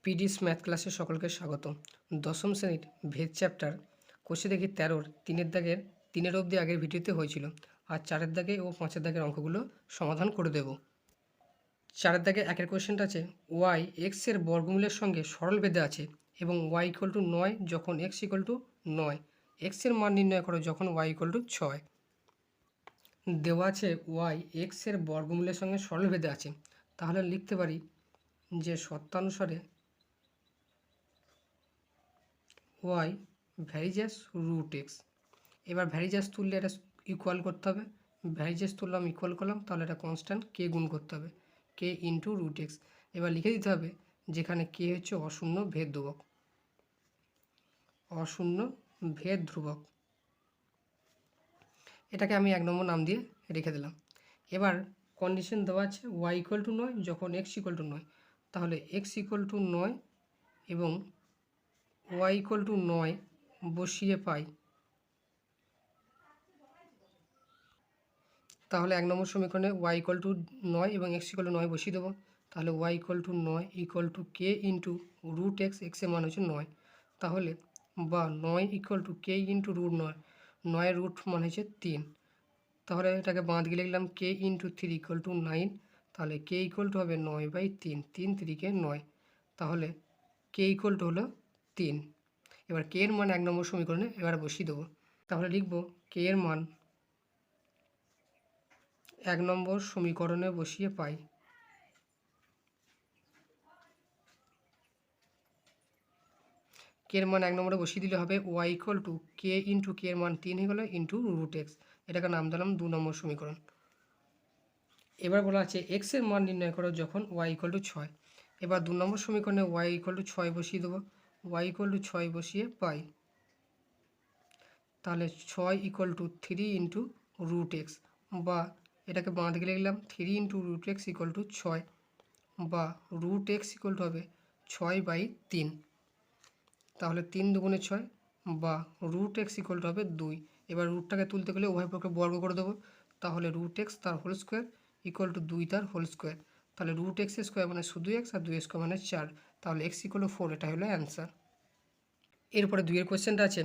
পিডিস math ক্লাসে সকলকে স্বাগত। দশম শ্রেণীর ভেদ চ্যাপ্টার কোষে দেখি 13-র 3-এর দাগের 3-এর অবধি আগের ভিডিওতে হয়েছিল, আর 4-এর দাগে ও 5-এর দাগের অঙ্কগুলো সমাধান করে দেব। 4-এর দাগে একের কোয়েশ্চেনটা আছে ওয়াই এক্সের বর্গমূলের সঙ্গে সরল বেঁধে আছে এবং ওয়াই ইকুয়াল টু 9 যখন এক্স ইকুয়াল টু 9, এক্সের মান নির্ণয় করো যখন ওয়াই ইকুয়াল টু 6। দেওয়া আছে ওয়াই এক্সের বর্গমূলের সঙ্গে সরল বেঁধে আছে, তাহলে লিখতে পারি যে সত্যানুসারে ওয়াই ভ্যারিজাস রুট এক্স। এবার ভ্যারিজাস তুললে এটা ইকুয়াল করতে হবে, ভ্যারিজাস তুললাম ইকুয়াল করলাম, তাহলে এটা কনস্ট্যান্ট কে গুণ করতে হবে, কে ইন্টু রুট এক্স। এবার লিখে দিতে হবে যেখানে কে হচ্ছে অশূন্য ভেদ ধ্রুবক, অশূন্য ভেদ ধ্রুবক। এটাকে আমি 1 নম্বর নাম দিয়ে রেখে দিলাম। এবার কন্ডিশন দেওয়া আছে ওয়াই ইকুয়াল টু 9 যখন এক্স ইকুয়াল টু 9, তাহলে এক্স ইকুয়াল টু 9 এবং ওয়াই ইকুয়াল টু 9 বসিয়ে পাই, তাহলে 1 নম্বর সমীকরণে ওয়াই ইকুয়াল টু 9 এবং এক্স ইকুয়াল টু 9 বসিয়ে দেবো। তাহলে y equal to 9 equal to k into root x, এক্সের মান হচ্ছে 9, তাহলে বা 9 equal to k into root 9, 9 root মান হচ্ছে 3, তাহলে এটাকে বাঁ দিকে লিখলাম কে ইন্টু 3 ইকুয়াল টু 9, তাহলে কে ইকুয়াল টু হবে 9/3, 3 3 9, তাহলে কে ইকুয়াল টু হলো 3। এবার কে এর মান 1 নম্বর সমীকরণে এবার বসিয়ে দেবো, তাহলে লিখব কে এর মান 1 নম্বর সমীকরণে বসিয়ে পাই, কে এর মান 1 নম্বরে বসিয়ে দিলে হবে y equal to k into k এর মান 3 হয়ে গেলো ইন্টু রুট এক্স, এটাকে নাম দিলাম 2 নম্বর সমীকরণ। এবার বলা আছে এক্স এর মান নির্ণয় করো যখন ওয়াই ইকুয়াল টু 6। এবার 2 নম্বর সমীকরণে ওয়াই ইকুয়াল টু 6 বসিয়ে দেবো, ওয়াই ইকুয়াল টু 6 বসিয়ে পাই, তাহলে 6 equal to 3 into root x, বা এটাকে বাঁ দিকে লিখলাম 3 into root x equal to 6, বা রুট এক্স ইকুয়াল টু হবে 6/3, তাহলে 3 দুগুণে 6, বা রুট এক্স ইকুয়াল টু হবে 2। এবার রুটটাকে তুলতে গেলে উভয় পক্ষে বর্গ করে দেবো, তাহলে রুট এক্স তার হোল স্কোয়ার ইকুয়াল টু 2 তার হোল স্কোয়ার, তাহলে রুট এক্স স্কোয়ার মানে শুধু এক্স আর 2 স্কোয়ার মানে 4, তাহলে এক্স ইকুয়াল টু 4, এটা হলো অ্যান্সার। এরপরে 2-এর কোয়েশ্চেনটা আছে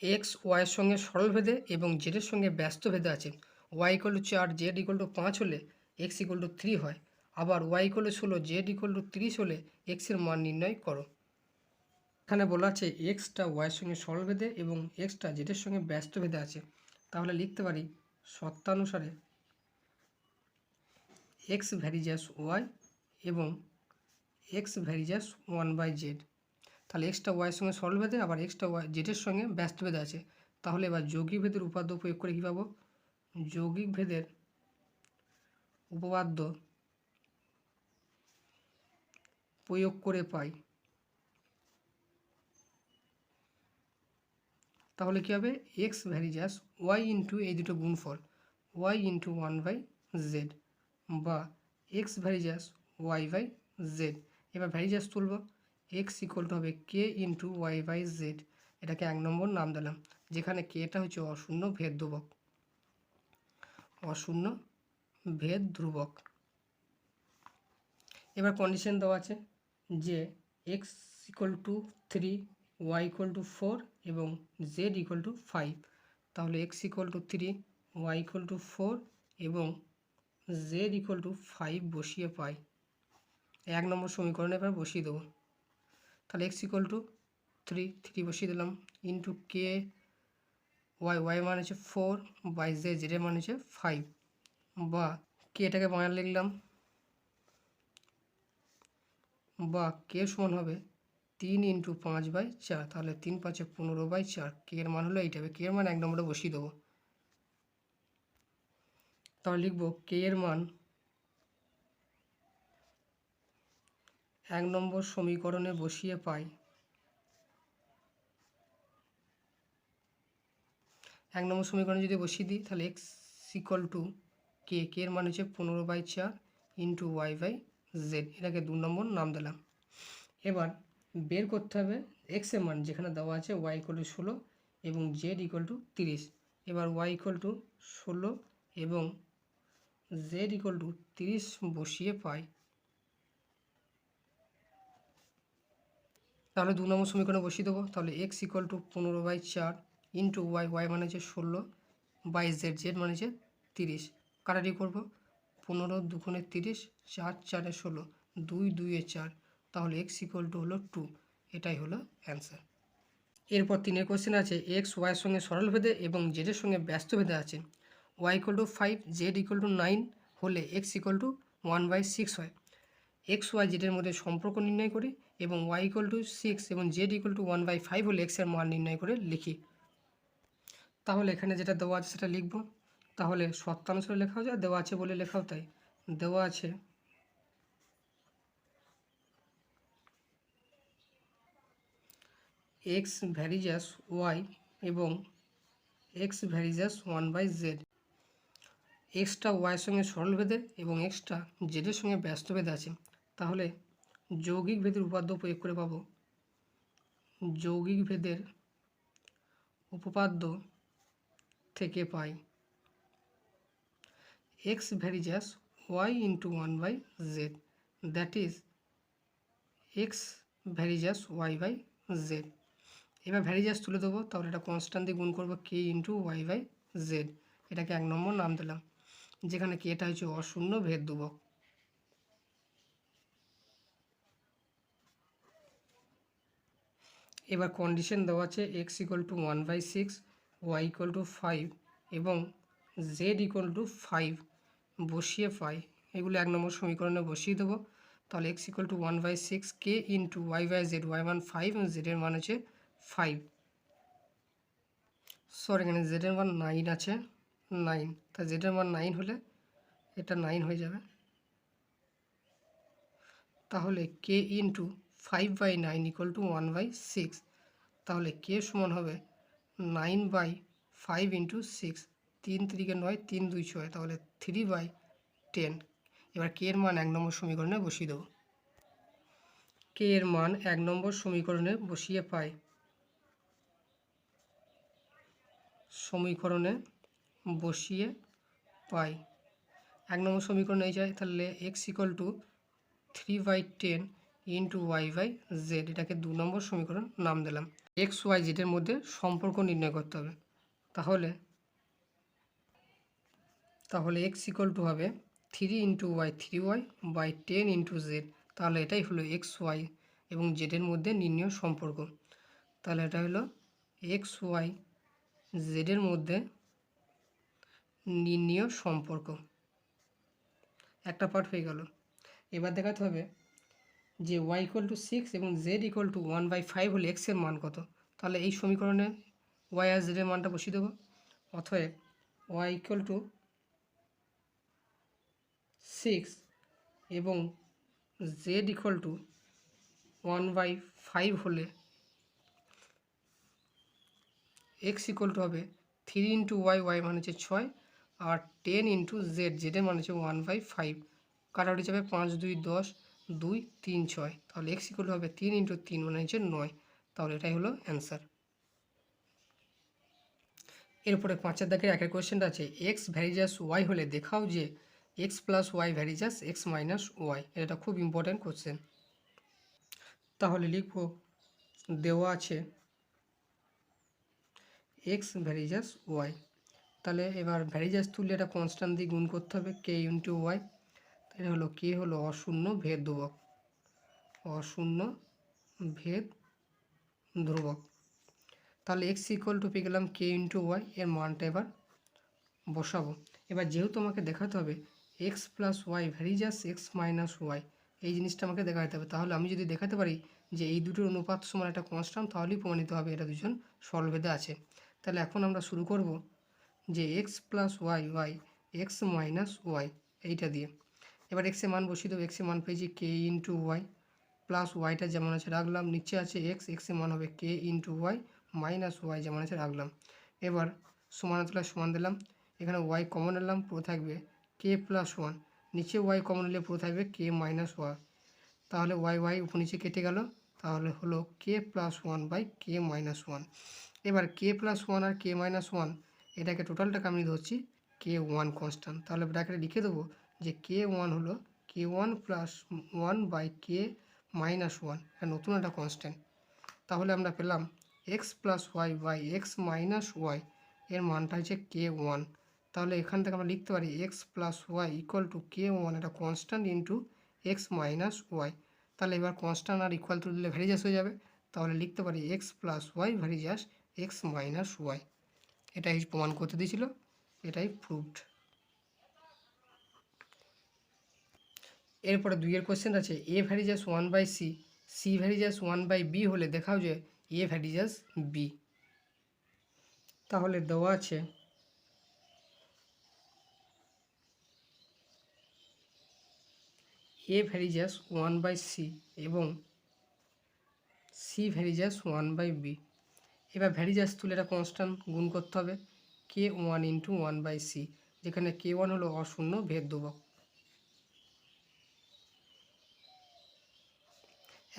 এক্স ওয়াইয়ের সঙ্গে সরল ভেদে এবং জেডের সঙ্গে ব্যস্ত ভেদে আছে। Y equal to 4 z equal to 5 হলে এক্স ইকুয়াল টু 3 হয়, আবার y equal to 16 z equal to 30 হলে এক্সের মান নির্ণয় করো। এখানে বলা আছে এক্সটা ওয়াইয়ের সঙ্গে সরল ভেদে এবং এক্সটা জেডের সঙ্গে ব্যস্ত ভেদে আছে, তাহলে লিখতে পারি সত্যানুসারে এক্স ভ্যারিজাস ওয়াই এবং এক্স ভ্যারিজাস 1/z। তাহলে এক্সটা ওয়াইয়ের সঙ্গে সরল ভেদে, আবার এক্সটা ওয়াই জেডের সঙ্গে ব্যস্ত ভেদে আছে, তাহলে এবার যৌগিক ভেদের উপপাদ্য প্রয়োগ করে কী পাবো, যৌগিক ভেদের উপপাদ্য প্রয়োগ করে পাই, তাহলে কী হবে এক্স ভ্যারিজাস ওয়াই ইন্টু এই দুটো গুণফল ওয়াই ইন্টু 1/z, বা এক্স ভ্যারিজাস y/z। এবার ভ্যারিজাস তুলব, এক্স ইকুয়াল টু হবে কে ইন্টু y/z, এটাকে 1 নম্বর নাম দিলাম, যেখানে কেটা হচ্ছে অশূন্য ভেদ ধ্রুবক, অশূন্য ভেদ ধ্রুবক। এবার কন্ডিশন দেওয়া আছে যে x equal to 3, y equal to 4 এবং জেড ইকুয়াল টু 5, তাহলে x equal to 3, y equal to 4 এবং জেড ইকুয়াল টু 5 বসিয়ে পাই, 1 নম্বর সমীকরণে এবার বসিয়ে দেবো, তাহলে এক্স ইকুয়াল টু 3 বসিয়ে দিলাম ইন্টু কে ওয়াই মান হচ্ছে 4 বাই জেডের মান হচ্ছে 5, বা কে এটাকে বাংলা লিখলাম, বা কে সমান হবে 3 ইন্টু 5/4, তাহলে 3 5 15/4, কে এর মান হলো এইটা হবে, কে এর মান 1 নম্বরে বসিয়ে দেবো, তাহলে লিখব কে এর মান 1 নম্বর সমীকরণে বসিয়ে পাই, 1 নম্বর সমীকরণে যদি বসিয়ে দিই তাহলে এক্স ইকুয়াল টু কে এর মান হচ্ছে 15/4 ইন্টু y/z, এটাকে 2 নম্বর নাম দিলাম। এবার বের করতে হবে এক্স এর মান, যেখানে দেওয়া আছে ওয়াই ইকুয়াল টু 16 এবং জেড ইকুয়াল টু 30। এবার ওয়াই ইকুয়াল টু 16 এবং জেড ইকুয়াল টু 30 বসিয়ে পাই, তাহলে 2 নম্বর সমীকরণে বসিয়ে দেবো। তাহলে x equal to 15/4 into y মানে হচ্ছে 16 বাই জেড মানে হচ্ছে 30। কাটাটি করবো, 15 দুগুণে 30, 4 4 16, 2 2 4, তাহলে এক্স ইকুয়াল টু হলো 2। এটাই হলো অ্যান্সার। এরপর 3 কোশ্চেন আছে, এক্স ওয়াইয়ের সঙ্গে সরল ভেদে এবং জেডের সঙ্গে ব্যস্ত ভেদে আছে। Y equal to 5, z equal to 9 হলে এক্স ইকুয়াল টু 1/6 হয়। এক্স ওয়াই জেডের মধ্যে সম্পর্ক নির্ণয় করি এবং ওয়াই ইকুয়াল টু 6 এবং জেড ইকুয়াল টু 1/5 হলে এক্সের মান নির্ণয় করে লিখি। তাহলে এখানে যেটা দেওয়া আছে সেটা লিখব। তাহলে শর্তানুসারে লেখাও যায়, দেওয়া আছে বলে লেখাও তাই। দেওয়া আছে এক্স ভ্যারিজাস ওয়াই এবং এক্স ভ্যারিজাস 1/z। এক্সটা ওয়াইয়ের সঙ্গে সরল ভেদে এবং এক্সটা জেডের সঙ্গে ব্যস্ত ভেদে আছে। তাহলে যৌগিক ভেদের উপপাদ্য প্রয়োগ করে পাবো, যৌগিক ভেদের উপপাদ্য থেকে পাই x varies as y into 1/z, that is x varies as y. এবার ভ্যারিজাস তুলে দেবো, তাহলে এটা কনস্ট্যান্ট দিয়ে গুণ করবো কে ইন্টু ওয়াই/z। এটাকে 1 নম্বর নাম দিলাম, যেখানে কেটা হচ্ছে অশূন্য ভেদ ধ্রুবক। এবার কন্ডিশন দেওয়া আছে x equal to 1/6, y equal to 5 এবং জেড ইকুয়াল টু 5 বসিয়ে পাই। এগুলো 1 নম্বর সমীকরণে বসিয়ে দেবো। তাহলে x equal to 1/6 k into y, y মান 5 এবং জেডের মান হচ্ছে 5। সরি, এখানে জেডের মান 9 আছে, 9। তা জেডের মান 9 হলে এটা 9 হয়ে যাবে। তাহলে কে ইন্টু 5/9 ইকুয়াল টু 1/6। তাহলে কে সমান হবে 9/5 ইন্টু 6, 3 3 9, 3 2 6, তাহলে 3/10। এবার কে এর মান 1 নম্বর সমীকরণে বসিয়ে দেবো। কে এর মান 1 নম্বর সমীকরণে বসিয়ে পাই, সমীকরণে বসিয়ে পাই 1 নম্বর সমীকরণে এই যায়। তাহলে এক্স ইকুয়াল টু 3/10 ইন্টু ওয়াই/z, এটাকে 2 নম্বর সমীকরণ নাম দিলাম। এক্স ওয়াই জেডের মধ্যে সম্পর্ক নির্ণয় করতে হবে। তাহলে এক্স ইকুয়াল টু হবে 3 into y 3y by 10 into z. তাহলে এটাই হলো এক্স ওয়াই এবং জেডের মধ্যে নির্ণয় সম্পর্ক। তাহলে এটা হলো এক্স ওয়াই জেডের মধ্যে নির্ণয় সম্পর্ক। একটা পার্ট হয়ে গেল। এবার দেখাতে হবে যে ওয়াই ইকুয়াল টু 6 এবং জেড ইকুয়াল টু 1/5 হলে এক্সের মান কত। তাহলে এই সমীকরণে ওয়াই আর জেডের মানটা বসিয়ে দেবো। অতএব ওয়াই ইকুয়াল টু 6 এবং জেড ইকুয়াল টু 1/5 হলে এক্স ইকুয়াল টু হবে 3 ইন্টু ওয়াই, ওয়াই মানে হচ্ছে 6, আর 10 ইন্টু জেড, জেডের মানে হচ্ছে 1/5। কাটাকুটি যাবে 5 2 10, 2 3 6, তাহলে এক্স ইকুয়াল টু হবে 3 ইন্টু 3 মানে হচ্ছে 9। তাহলে এটাই হলো অ্যান্সার। এরপরে 5 দাগের 1 কোয়েশ্চেনটা আছে, এক্স ভ্যারিজাস ওয়াই হলে দেখাও যে x plus y varies as x minus y. এটা খুব ইম্পর্ট্যান্ট কোয়েশ্চেন। তাহলে লিখব, দেওয়া আছে এক্স ভ্যারিজাস ওয়াই। তাহলে এবার ভ্যারিজাস তুললে এটা কনস্ট্যান্ট দিয়ে গুণ করতে হবে কে ইন্টু ওয়াই। এটা হলো কে হলো অশূন্য ভেদ ধ্রুবক, অশূন্য ভেদ ধ্রুবক। তাহলে এক্স ইকুয়াল টু পেয়ে গেলাম কে ইন্টু ওয়াই, এর মানটা এবার বসাবো। এবার যেহেতু আমাকে দেখাতে হবে x plus y varies as x minus y, এই জিনিসটা আমাকে দেখাতে হবে। তাহলে আমি যদি দেখাতে পারি যে এই দুটোর অনুপাত সমান একটা কনস্ট্যান্ট, তাহলেই প্রমাণিত হবে এটা দুজন সরলভেদে আছে। তাহলে এখন আমরা শুরু করব যে x plus y y x minus y এইটা দিয়ে। এবার এক্সের মান বসিয়ে দেবো। এক্সের মান পেয়েছি কে ইন্টু ওয়াই, প্লাস ওয়াইটা যেমন আছে রাখলাম, নিচে আছে এক্স, এক্সের মান হবে কে ইন্টু ওয়াই মাইনাস ওয়াই যেমন আছে রাখলাম। এবার সমান তুলা সমান দিলাম, এখানে ওয়াই কমন নিলাম, পুরো থাকবে কে প্লাস 1, নিচে ওয়াই কমন নিলে পুরো থাকবে কে মাইনাস ওয়াই। তাহলে ওয়াই ওয়াই উপর নিচে কেটে গেল, তাহলে হলো k plus 1 by k minus 1। এবার কে প্লাস 1 আর কে মাইনাস 1 এটাকে টোটালটাকে আমি ধরছি কে 1 কনস্ট্যান্ট। তাহলে ব্র্যাকেটে লিখে দেবো যে কে 1 হলো k 1 plus 1 by k minus 1, এটা নতুন একটা কনস্ট্যান্ট। তাহলে আমরা পেলাম x plus y by x minus y এর মানটা হচ্ছে k1। তাহলে এখান থেকে আমরা লিখতে পারি x plus y equal to k1, এটা constant into x minus y. তাহলে এবার কনস্ট্যান্ট আর ইকুয়াল টু দিলে ভ্যারিজাস হয়ে যাবে, তাহলে লিখতে পারি x plus y varies as x minus y. এটাই প্রমাণ করতে দিয়েছিল, এটাই প্রুভড। এরপরে 2 কোশ্চেন আছে এ varies as 1/c, C varies as 1/b হলে দেখাও যে এ ভ্যারিজাস বি। তাহলে দেওয়া আছে এ ভ্যারিজাস 1/c এবং সি ভ্যারিজাস 1/b। এবার ভ্যারিজাস তুলে এটা কনস্ট্যান্ট গুণ করতে হবে k1 ইন্টু 1/c, যেখানে k1 হলো অশূন্য ভেদ ধ্রুবক।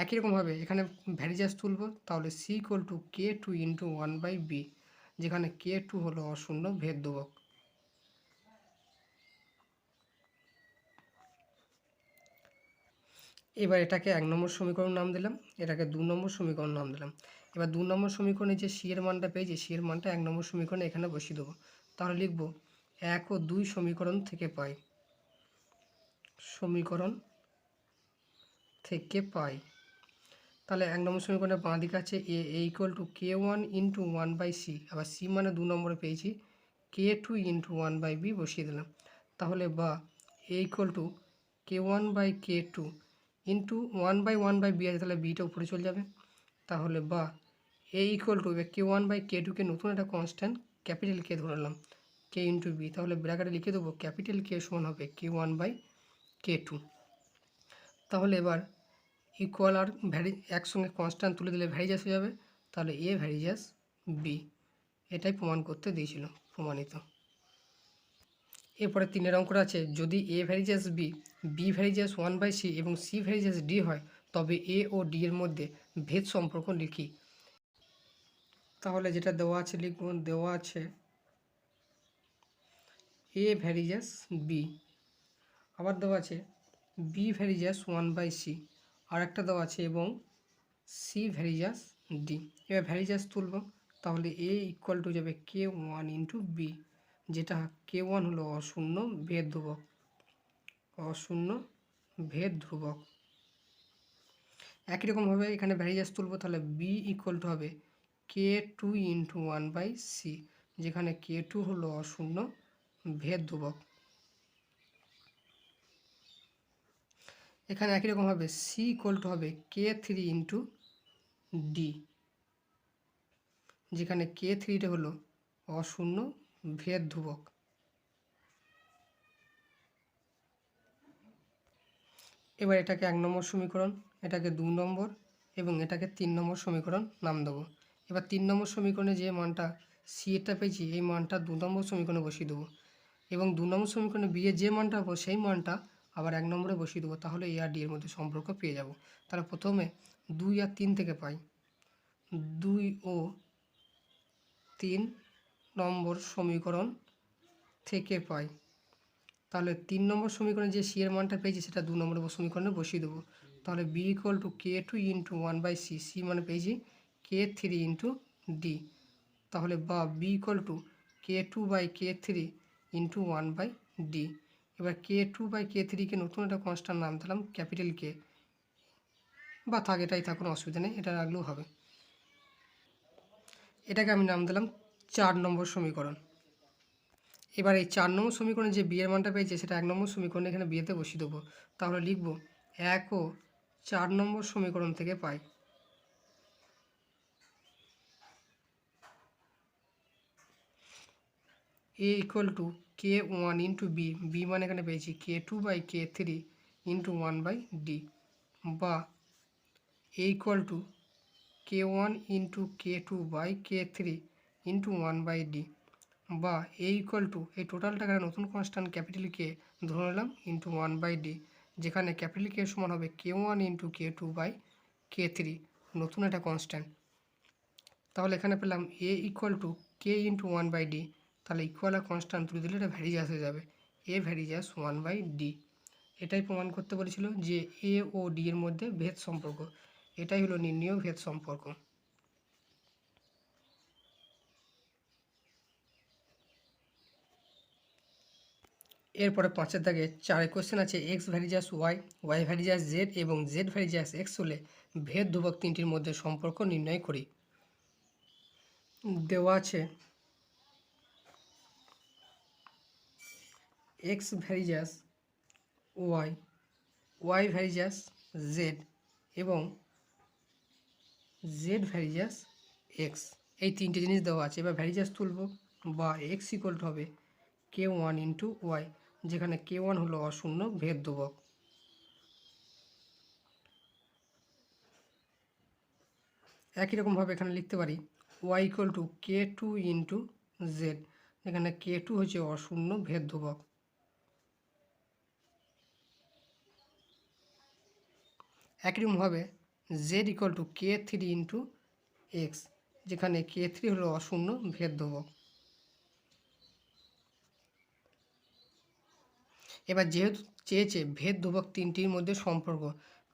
একই রকমভাবে এখানে ভ্যারিজাস তুলব, তাহলে c equal to k2 into 1/b, যেখানে k2 হলো অশূন্য ভেদ ধ্রুবক। এবার এটাকে 1 নম্বর সমীকরণ নাম দিলাম, এটাকে 2 নম্বর সমীকরণ নাম দিলাম। এবার 2 নম্বর সমীকরণে যে সি এর মানটা পেয়েছি, সি এর মানটা 1 নম্বর সমীকরণে এখানে বসিয়ে দেবো। তাহলে লিখব 1 ও 2 সমীকরণ থেকে পাই, সমীকরণ থেকে পাই। তাহলে 1 নম্বর সমীকরণের বাঁ দিকে আছে এ equal to k1 into 1/c, আবার সি মানে 2 নম্বরে পেয়েছি k2 ইন্টু 1/b বসিয়ে দিলাম। তাহলে বা a equal two k1/k2 into 1/1/b আছে, তাহলে বিটা উপরে চলে যাবে। তাহলে বা এ ইকুয়াল টু k1/k2কে নতুন একটা কনস্ট্যান্ট ক্যাপিটাল কে ধরে নিলাম k ইন্টু বি, তাহলে ব্র্যাকেটে লিখে দেবো ক্যাপিটাল কে সমান হবে k1/k2। তাহলে এবার ইকুয়াল আর একসঙ্গে কনস্ট্যান্ট তুলে দিলে ভ্যারিজাস হয়ে যাবে, তাহলে এ ভ্যারিজাস বি। এটাই প্রমাণ করতে দিয়েছিল, প্রমাণিত। এরপরে 3 অঙ্কটা আছে যদি a varies as b, b varies as 1/c এবং সি ভ্যারিজাস ডি হয়, তবে এ ও ডি এর মধ্যে ভেদ সম্পর্ক লিখি। তাহলে যেটা দেওয়া আছে লিখব, দেওয়া আছে এ ভ্যারিজাস বি, আবার দেওয়া আছে বি ভ্যারিজাস 1/c, আর একটা দেওয়া আছে এবং সি ভ্যারিজাস ডি। এবার ভ্যারিজাস তুলব, তাহলে এ ইকুয়াল টু যাবে k1 ইন্টু বি, যেটা k1 হলো অশূন্য ভেদ ধ্রুবক, অশূন্য ভেদ ধ্রুবক। একই রকমভাবে এখানে ভ্যারিজাস তুলব, তাহলে বি ইকুয়াল টু হবে k2 ইন্টু 1/c, যেখানে k2 হলো অশূন্য ভেদ ধ্রুবক। এখানে একই রকমভাবে সি ইকুয়াল টু হবে k3 ইন্টু ডি, যেখানে k3টা হলো অশূন্য ভেদ ধ্রুবক। এবার এটাকে 1 নম্বর সমীকরণ, এটাকে 2 নম্বর এবং এটাকে 3 নম্বর সমীকরণ নাম দেবো। এবার 3 নম্বর সমীকরণে যে মানটা সি এরটা পেয়েছি, এই মানটা 2 নম্বর সমীকরণে বসিয়ে দেবো, এবং 2 নম্বর সমীকরণে বি এর যে মানটা পাবো সেই মানটা আবার 1 নম্বরে বসিয়ে দেবো। তাহলে এ আর ডি এর মধ্যে সম্পর্ক পেয়ে যাব। তাহলে প্রথমে 2 আর 3 থেকে পাই, 2 ও 3 নম্বর সমীকরণ থেকে পাই। তাহলে 3 নম্বর সমীকরণে যে সি এর মানটা পেয়েছি সেটা 2 নম্বর সমীকরণে বসিয়ে দেবো। তাহলে b equal to k2 into 1/c, c মানে পেয়েছি k3 ইন্টু ডি। তাহলে বা B equal two k2/k3 into 1/d। এবার k2/k3কে নতুন একটা কনস্ট্যান্ট নাম দিলাম ক্যাপিটাল কে, বা থাক এটাই থাক, কোনো অসুবিধা নেই, এটা রাখলেও হবে। এটাকে আমি নাম দিলাম 4 নম্বর সমীকরণ। এবার এই 4 নম্বর সমীকরণে যে বি এর মানটা পেয়েছে সেটা 1 নম্বর সমীকরণে এখানে বিয়েতে বসিয়ে দেবো। তাহলে লিখব 1 ও 4 নম্বর সমীকরণ থেকে পাই a equal to k1 into b, b মানে এখানে পেয়েছি k2/k3 ইন্টু 1/d, বা a equal to k1 into k2/k3 into 1/d, বা এ ইকুয়াল টু এই টোটালটাকে নতুন কনস্ট্যান্ট ক্যাপিটাল কে ধরে নিলাম ইন্টু 1/d, যেখানে ক্যাপিটাল কে সমান হবে k1 ইন্টু k2/k3, নতুন একটা কনস্ট্যান্ট। তাহলে এখানে পেলাম a equal to k into 1/d, তাহলে ইকুয়াল আর কনস্ট্যান্ট তুলে দিলে এটা ভ্যারিজাস হয়ে যাবে, এ ভ্যারিজাস 1/d। এটাই প্রমাণ করতে বলেছিল যে এ ও ডি এর মধ্যে ভেদ সম্পর্ক, এটাই হলো নির্ণেয় ভেদ সম্পর্ক। এরপরে 5-এর দাগে 4 কোশ্চেন আছে x varies as y, y varies as z এবং জেড ভ্যারিজাস এক্স হলে ভেদ ধ্রুবক তিনটির মধ্যে সম্পর্ক নির্ণয় করি। দেওয়া আছে x varies as y, y varies as z এবং জেড ভ্যারিজাস এক্স, এই তিনটে জিনিস দেওয়া আছে। এবার ভ্যারিজাস তুলব বা এক্স ইকুয়াল টু হবে k1 ইন্টু ওয়াই, যেখানে k1 হলো অশূন্য ভেদ ধ্রুবক। একই রকমভাবে এখানে লিখতে পারি y equal to k2 into z, যেখানে k2 হচ্ছে অশূন্য ভেদ ধ্রুবক। একই রকমভাবে z equal to k3 into x, যেখানে k3 হলো অশূন্য ভেদ ধ্রুবক। এবার যেহেতু চেয়েছে ভেদ ধ্রুবক তিনটির মধ্যে সম্পর্ক,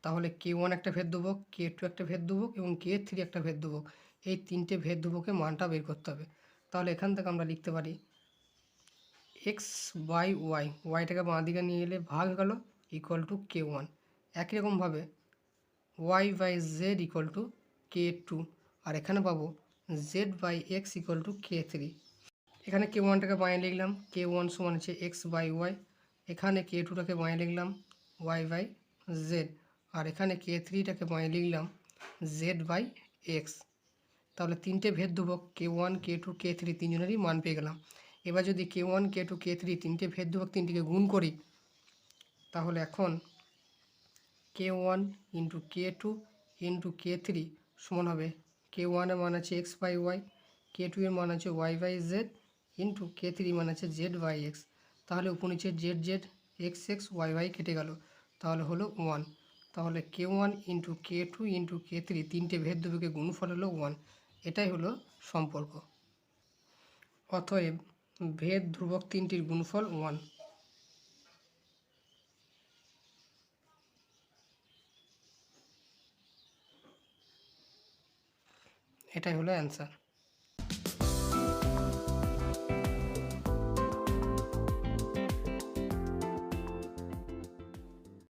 তাহলে k1 একটা ভেদ ধ্রুবক, k2 একটা ভেদ ধ্রুবক এবং k3 একটা ভেদ ধ্রুবক, এই তিনটে ভেদ ধ্রুবকের মানটা বের করতে হবে। তাহলে এখান থেকে আমরা লিখতে পারি এক্স বাই ওয়াই, ওয়াইটাকে বাঁ দিকে নিয়ে এলে ভাগ গেল ইকুয়াল টু k1। একই রকমভাবে Y by Z equal to k2, আর এখানে পাবো Z by X equal to k3। এখানে k1টাকে বাঁয়ে লিখলাম k1 সমান হচ্ছে এক্স বাই ওয়াই, এখানে k2টাকে বাঁয়ে লিখলাম ওয়াই বাই জেড, আর এখানে k3টাকে বাঁয়ে লিখলাম জেড বাই এক্স। তাহলে তিনটে ভেদ ধ্রুবক k1 k2 k3 তিনজনেরই মান পেয়ে গেলাম। এবার যদি k1 k2 k3 তিনটে ভেদ ধ্রুবক তিনটিকে গুণ করি, তাহলে এখন k1 into k2 into k3 সমান হবে k1 এর মান আছে এক্স বাই ওয়াই, k2 এর মান আছে Y by Z into k3 মান আছে জেড বাই এক্স। তাহলে উপনিচে z z x x y y কেটে গেল, তাহলে হলো 1। তাহলে k1 into k2 into k3 তিনটে ভেদ ধ্রুবকের গুণফল হলো 1। এটাই হলো সম্পর্ক। অতএব ভেদ ধ্রুবক তিনটির গুণফল 1। এটাই হলো অ্যান্সার।